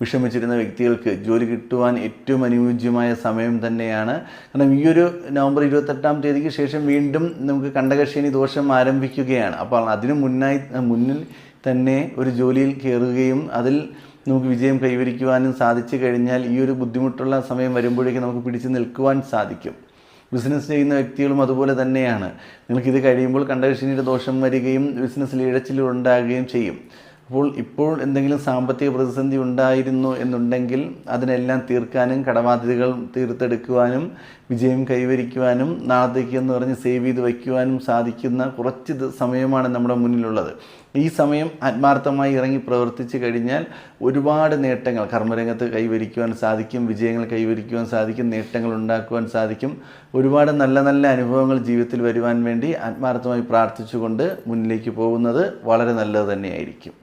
വിഷമിച്ചിരുന്ന വ്യക്തികൾക്ക് ജോലി കിട്ടുവാൻ ഏറ്റവും അനുയോജ്യമായ സമയം തന്നെയാണ്. കാരണം ഈ ഒരു നവംബർ 28-ാം തീയതിക്ക് ശേഷം വീണ്ടും നമുക്ക് കണ്ടകശനി ദോഷം ആരംഭിക്കുകയാണ്. അപ്പോൾ അതിനു മുന്നിൽ തന്നെ ഒരു ജോലിയിൽ കയറുകയും അതിൽ നമുക്ക് വിജയം കൈവരിക്കുവാനും സാധിച്ചു കഴിഞ്ഞാൽ ഈ ഒരു ബുദ്ധിമുട്ടുള്ള സമയം വരുമ്പോഴേക്കും നമുക്ക് പിടിച്ചു നിൽക്കുവാൻ സാധിക്കും. ബിസിനസ് ചെയ്യുന്ന വ്യക്തികളും അതുപോലെ തന്നെയാണ്. നിങ്ങൾക്കിത് കഴിയുമ്പോൾ കണ്ടകശനിയുടെ ദോഷം വരികയും ബിസിനസ്സിൽ ഇഴച്ചിലുണ്ടാകുകയും ചെയ്യും. അപ്പോൾ ഇപ്പോൾ എന്തെങ്കിലും സാമ്പത്തിക പ്രതിസന്ധി ഉണ്ടായിരുന്നു എന്നുണ്ടെങ്കിൽ അതിനെല്ലാം തീർക്കാനും കടബാധ്യതകൾ തീർത്തെടുക്കുവാനും വിജയം കൈവരിക്കുവാനും നാളത്തേക്ക് എന്ന് പറഞ്ഞ് സേവ് ചെയ്ത് വയ്ക്കുവാനും സാധിക്കുന്ന കുറച്ച് സമയമാണ് നമ്മുടെ മുന്നിലുള്ളത്. ഈ സമയം ആത്മാർത്ഥമായി ഇറങ്ങി പ്രവർത്തിച്ച് കഴിഞ്ഞാൽ ഒരുപാട് നേട്ടങ്ങൾ കർമ്മരംഗത്ത് കൈവരിക്കുവാൻ സാധിക്കും, വിജയങ്ങൾ കൈവരിക്കുവാൻ സാധിക്കും, നേട്ടങ്ങൾ ഉണ്ടാക്കുവാൻ സാധിക്കും. ഒരുപാട് നല്ല നല്ല അനുഭവങ്ങൾ ജീവിതത്തിൽ വരുവാൻ വേണ്ടി ആത്മാർത്ഥമായി പ്രാർത്ഥിച്ചുകൊണ്ട് മുന്നിലേക്ക് പോകുന്നത് വളരെ നല്ലത് തന്നെയായിരിക്കും.